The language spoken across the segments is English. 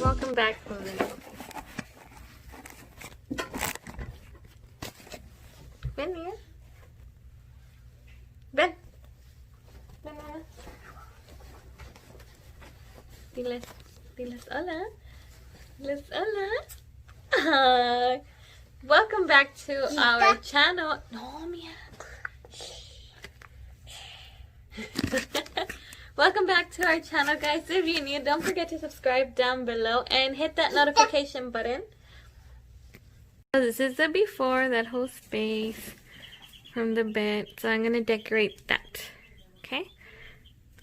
Welcome back. Ben here. Ben. Ben, Mama. Diles hola. Diles hola. Hi. Welcome back to our channel. No, Mia. Welcome back to our channel, guys. If you're new, don't forget to subscribe down below and hit that notification button. So this is the before, that whole space from the bed. So I'm going to decorate that. Okay?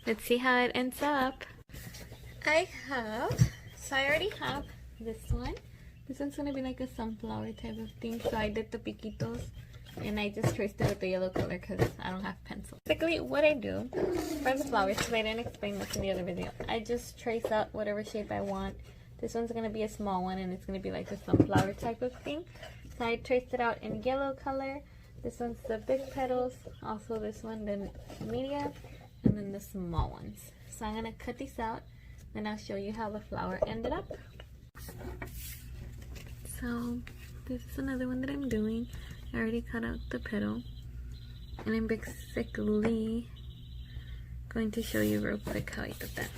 Let's see how it ends up. I already have this one. This one's going to be like a sunflower type of thing. So I did the piquitos. And I just traced it with the yellow color because I don't have pencil. Basically, what I do for the flowers, because I didn't explain this in the other video, I just trace out whatever shape I want. This one's going to be a small one, and it's going to be like a sunflower type of thing. So I traced it out in yellow color. This one's the big petals. Also this one, the medium, and then the small ones. So I'm going to cut these out, and I'll show you how the flower ended up. So this is another one that I'm doing. I already cut out the petal, and I'm basically going to show you real quick how I did that.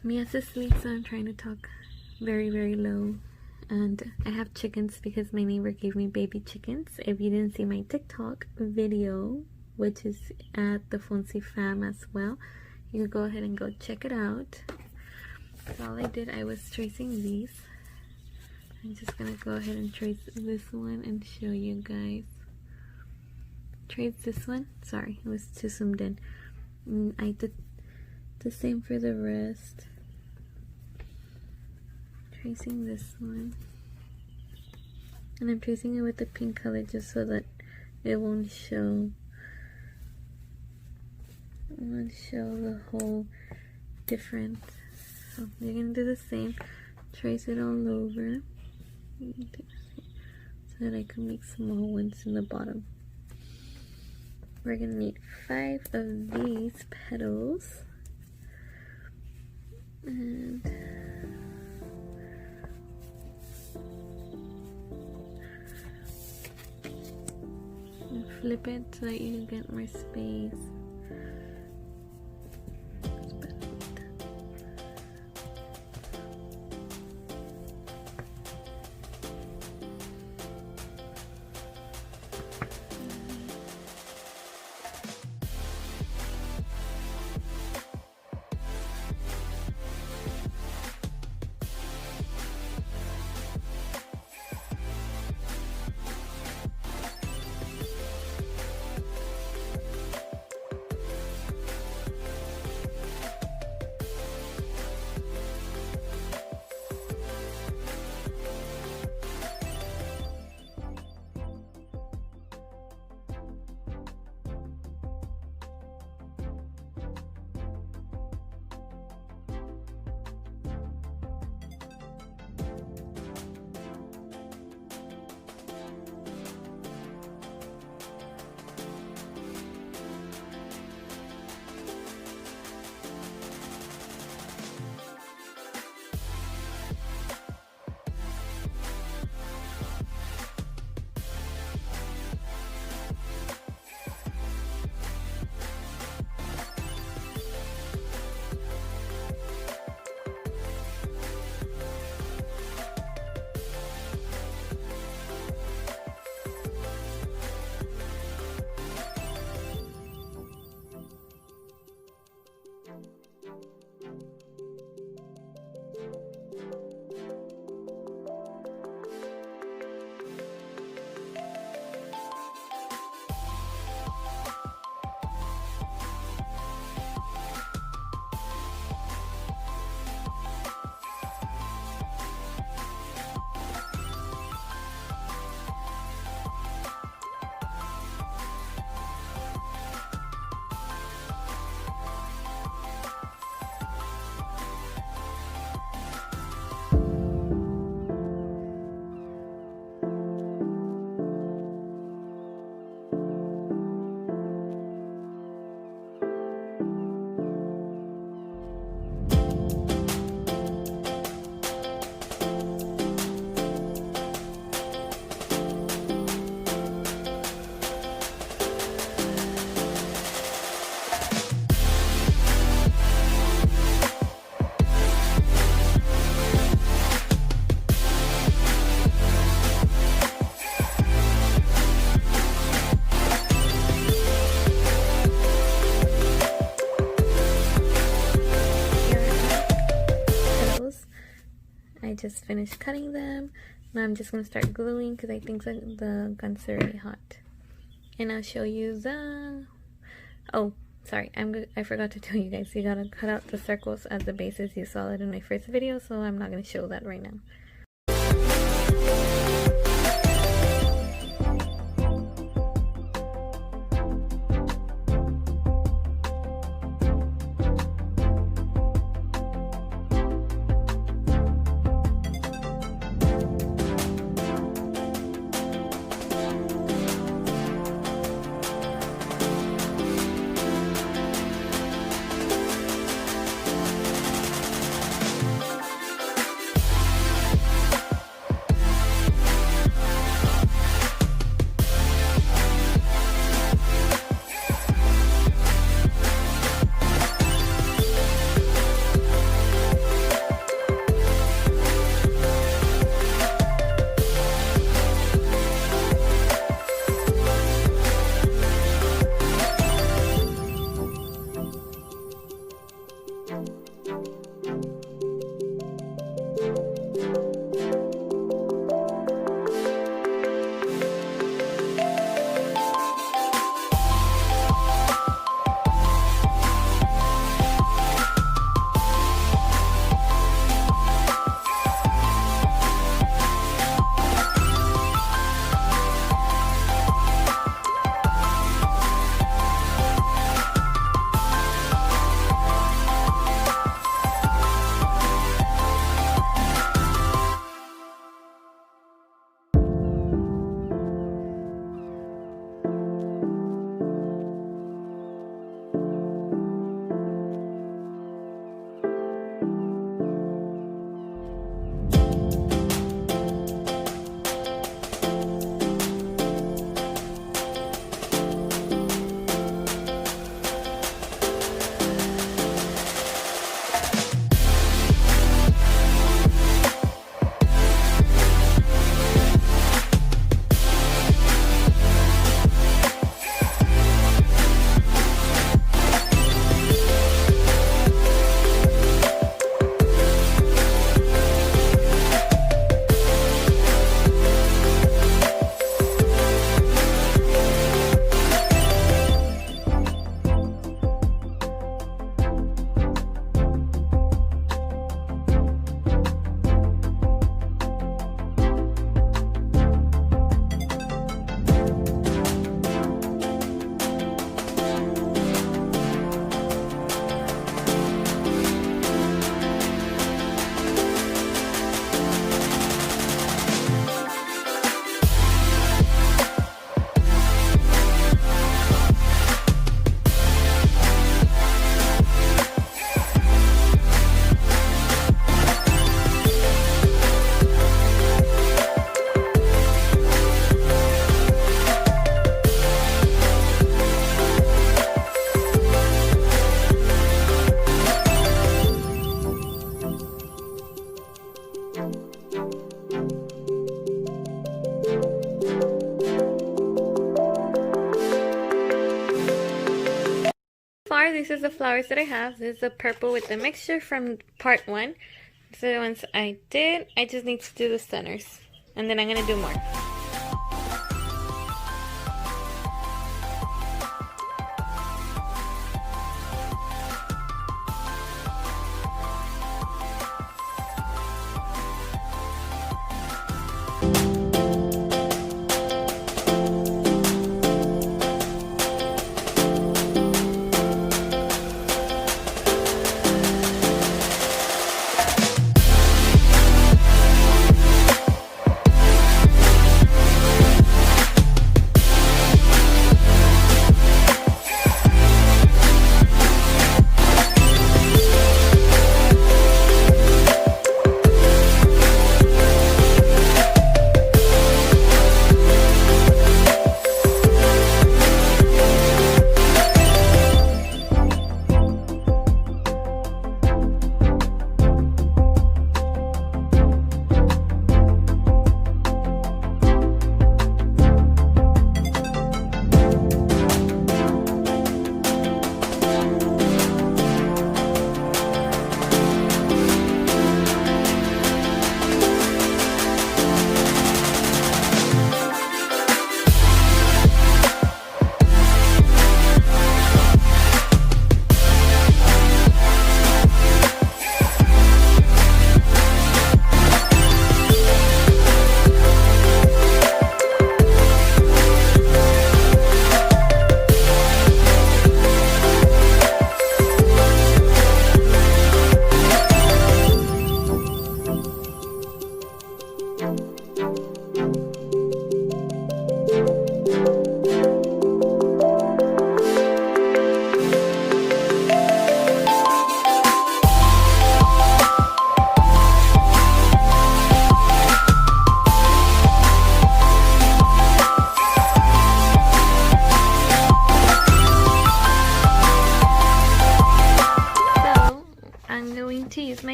Mia's asleep, so I'm trying to talk very, very low. And I have chickens because my neighbor gave me baby chickens. If you didn't see my TikTok video, which is at THEFONSIFAM as well, you can go ahead and go check it out. So all I did, I was tracing these. I'm just gonna go ahead and trace this one and show you guys. Trace this one. Sorry, it was too zoomed in. I did the same for the rest. Tracing this one. And I'm tracing it with the pink color just so that it won't show. It won't show the whole difference. So you're gonna do the same. Trace it all over. So that I can make small ones in the bottom. We're gonna need 5 of these petals. And flip it so that you can get more space. just finished cutting them. Now I'm just going to start gluing because I think the gun's already hot. And I'll show you the... Oh, sorry, I forgot to tell you guys. You gotta cut out the circles as the bases. You saw it in my first video, so I'm not going to show that right now. These are the flowers that I have. This is the purple with the mixture from part 1. These are the ones I did. I just need to do the centers. And then I'm going to do more.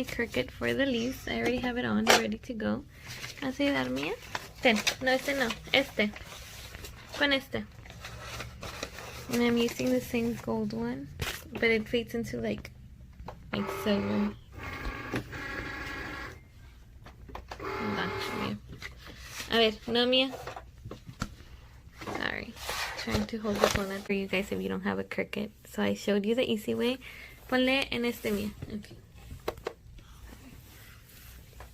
Cricut for the leaves. I already have it on, ready to go. ¿Vas a ayudar, Mía? Ten. No, este no. Este. Con este. And I'm using the same gold one, but it fades into like silver. Hold on, Mía. A ver, no, Mía. Sorry. Trying to hold the phone up for you guys if you don't have a Cricut. So I showed you the easy way. Ponle en este, Mía. Okay.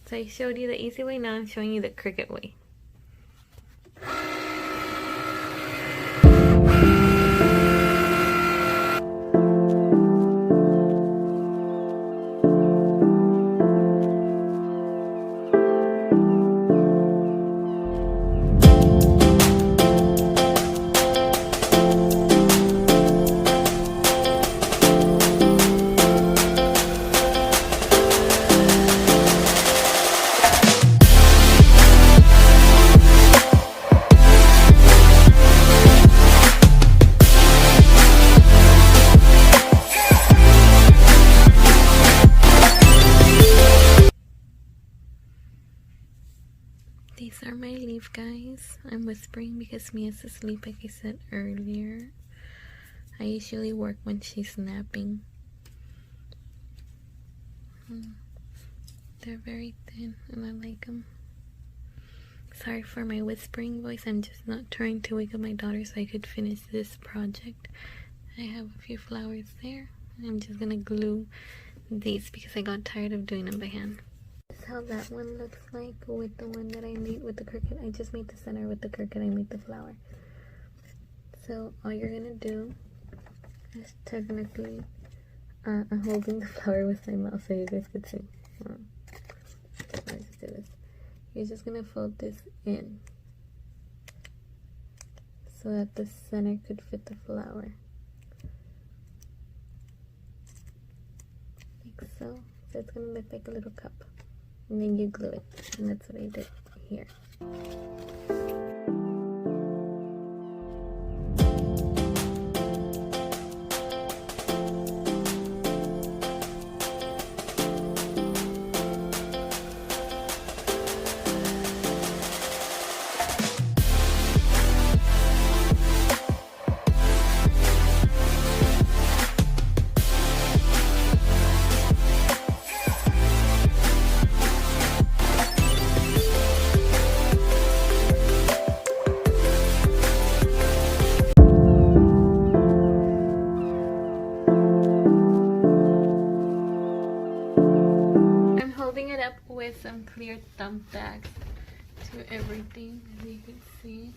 So I showed you the easy way, now I'm showing you the Cricut way. These are my leaf, guys. I'm whispering because Mia's asleep, like I said earlier. I usually work when she's napping. They're very thin and I like them. Sorry for my whispering voice. I'm just not trying to wake up my daughter so I could finish this project. I have a few flowers there. I'm just gonna glue these because I got tired of doing them by hand. This is how that one looks like with the one that I made with the Cricut. I just made the center with the Cricut. I made the flower. So all you're gonna do is technically, I'm holding the flower with my mouth so you guys could see. Let's do this. You're just gonna fold this in so that the center could fit the flower. Like so. So it's gonna look like a little cup. And then you glue it. And that's what I did here. It up with some clear thumb bags to everything, as you can see.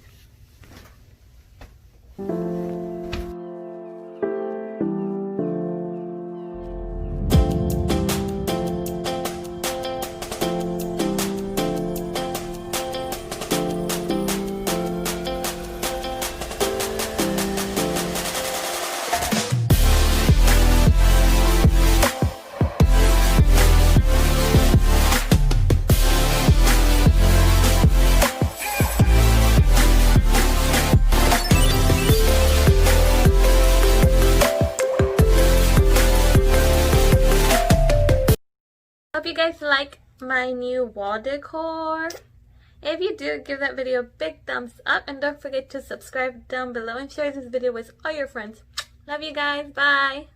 Hope you guys like my new wall decor. If you do, give that video a big thumbs up and don't forget to subscribe down below and share this video with all your friends. Love you guys. Bye.